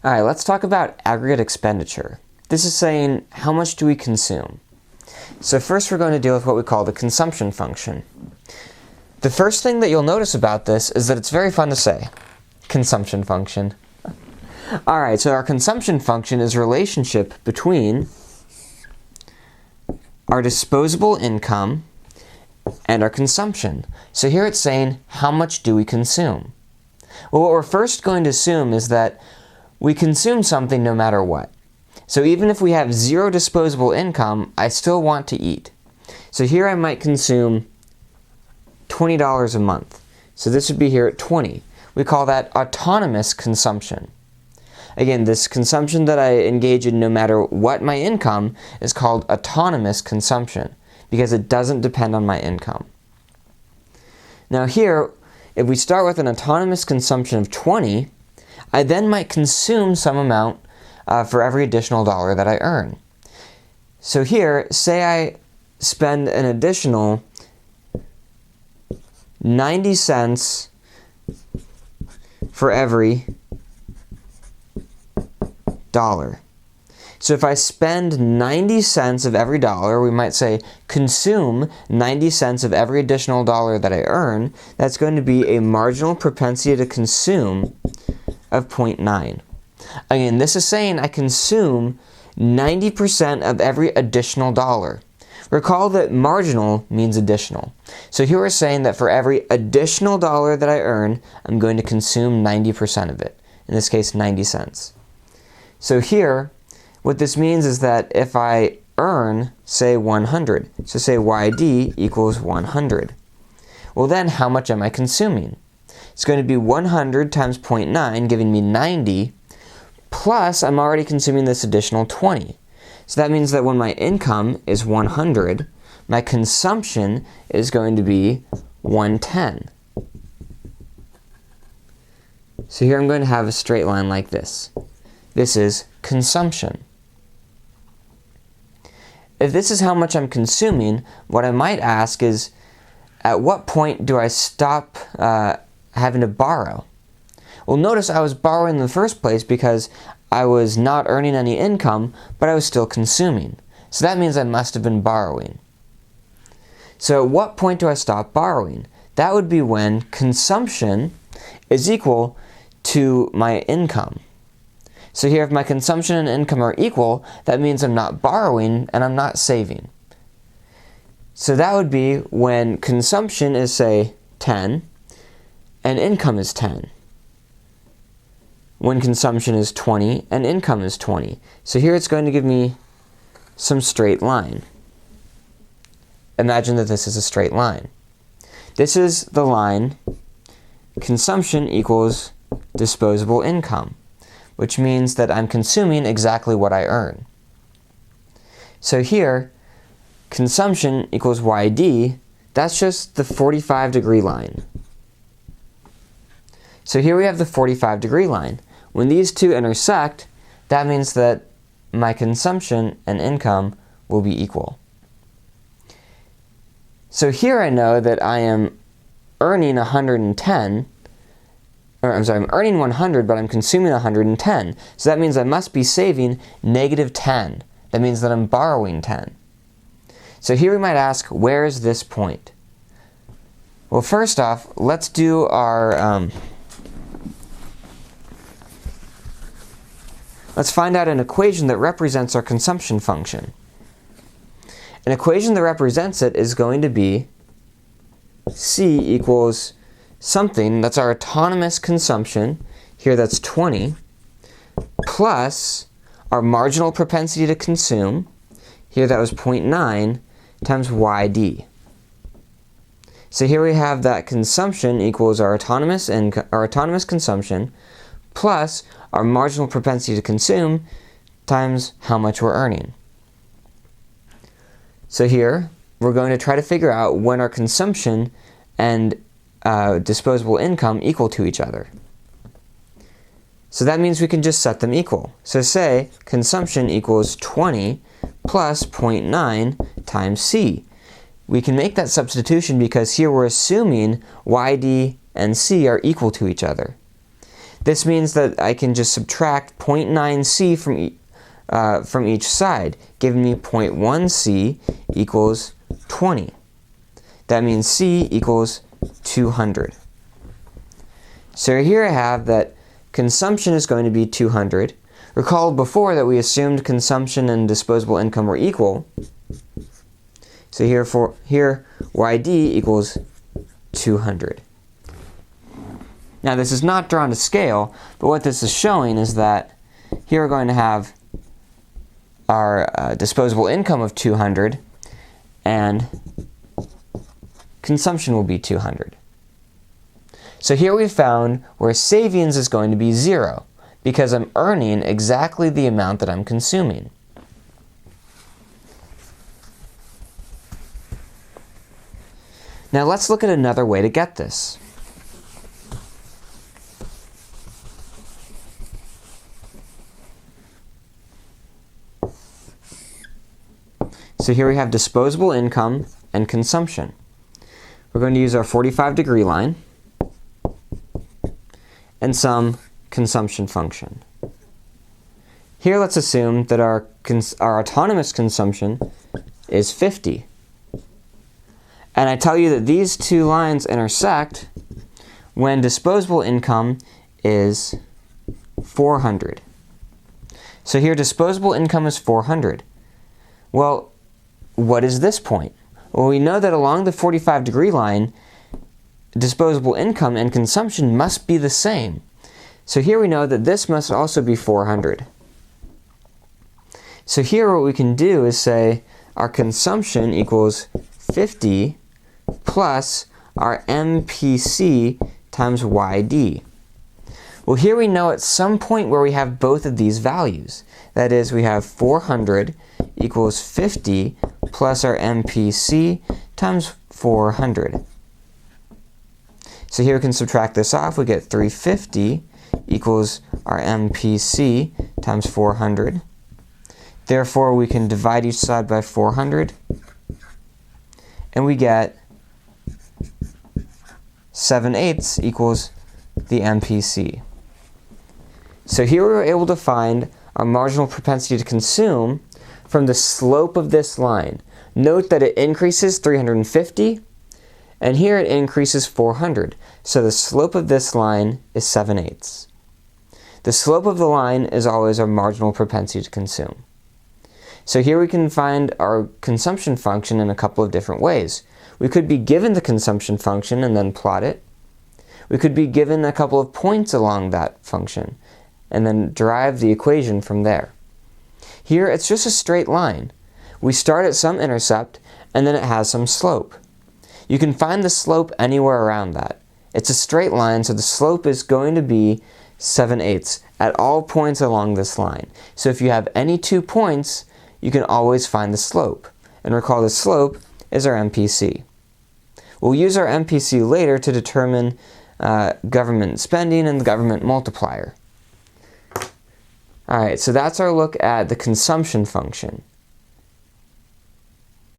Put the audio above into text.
All right, let's talk about aggregate expenditure. This is saying how much do we consume? So first we're going to deal with what we call the consumption function. The first thing that you'll notice about this is that it's very fun to say. Consumption function. All right, so our consumption function is a relationship between our disposable income and our consumption. So here it's saying how much do we consume? Well, what we're first going to assume is that we consume something no matter what. So even if we have zero disposable income, I still want to eat. So here I might consume $20 a month. So this would be here at 20. We call that autonomous consumption. Again, this consumption that I engage in no matter what my income is called autonomous consumption because it doesn't depend on my income. Now here, if we start with an autonomous consumption of 20, I then might consume some amount for every additional dollar that I earn. So here, say I spend an additional 90 cents for every dollar. So if I spend 90 cents of every dollar, we might say consume 90 cents of every additional dollar that I earn, that's going to be a marginal propensity to consume of 0.9. Again, this is saying I consume 90% of every additional dollar. Recall that marginal means additional. So here we're saying that for every additional dollar that I earn, I'm going to consume 90% of it. In this case, 90 cents. So here, what this means is that if I earn, say, 100, so say YD equals 100, well then how much am I consuming? It's going to be 100 times 0.9, giving me 90, plus I'm already consuming this additional 20. So that means that when my income is 100, my consumption is going to be 110. So here I'm going to have a straight line like this. This is consumption. If this is how much I'm consuming, what I might ask is, at what point do I stop having to borrow? Well, notice I was borrowing in the first place because I was not earning any income, but I was still consuming. So that means I must have been borrowing. So at what point do I stop borrowing? That would be when consumption is equal to my income. So here, if my consumption and income are equal, that means I'm not borrowing and I'm not saving. So that would be when consumption is, say, 10 and income is 10. When consumption is 20 and income is 20. So here it's going to give me some straight line. Imagine that this is a straight line. This is the line consumption equals disposable income, which means that I'm consuming exactly what I earn. So here, consumption equals YD, that's just the 45-degree line. So here we have the 45-degree line. When these two intersect, that means that my consumption and income will be equal. So here I know that I am earning 110, I'm earning 100, but I'm consuming 110. So that means I must be saving negative 10. That means that I'm borrowing 10. So here we might ask, where is this point? Well, first off, let's do our, let's find out an equation that represents our consumption function. An equation that represents it is going to be C equals something, that's our autonomous consumption, here that's 20, plus our marginal propensity to consume, here that was 0.9, times YD. So here we have that consumption equals our autonomous consumption, plus our marginal propensity to consume, times how much we're earning. So here, we're going to try to figure out when our consumption and disposable income equal to each other. So that means we can just set them equal. So say consumption equals 20 plus 0.9 times C. We can make that substitution because here we're assuming YD and C are equal to each other. This means that I can just subtract 0.9c from each side, giving me 0.1c equals 20. That means c equals 200. So here I have that consumption is going to be 200. Recall before that we assumed consumption and disposable income were equal. So here YD equals 200. Now this is not drawn to scale, but what this is showing is that here we're going to have our disposable income of 200 and consumption will be 200. So here we found where savings is going to be 0 because I'm earning exactly the amount that I'm consuming. Now let's look at another way to get this. So here we have disposable income and consumption. We're going to use our 45-degree line and some consumption function. Here let's assume that our autonomous consumption is 50. And I tell you that these two lines intersect when disposable income is 400. So here disposable income is 400. Well, what is this point? Well, we know that along the 45-degree line, disposable income and consumption must be the same. So here we know that this must also be 400. So here what we can do is say our consumption equals 50 plus our MPC times YD. Well, here we know at some point where we have both of these values. That is, we have 400 equals 50 plus our MPC times 400. So here we can subtract this off. We get 350 equals our MPC times 400. Therefore, we can divide each side by 400. And we get 7/8 equals the MPC. So here we were able to find our marginal propensity to consume from the slope of this line. Note that it increases 350, and here it increases 400. So the slope of this line is 7/8. The slope of the line is always our marginal propensity to consume. So here we can find our consumption function in a couple of different ways. We could be given the consumption function and then plot it. We could be given a couple of points along that function and then derive the equation from there. Here it's just a straight line. We start at some intercept and then it has some slope. You can find the slope anywhere around that. It's a straight line, so the slope is going to be 7/8 at all points along this line. So if you have any 2 points, you can always find the slope. And recall the slope is our MPC. We'll use our MPC later to determine government spending and the government multiplier. Alright, so that's our look at the consumption function.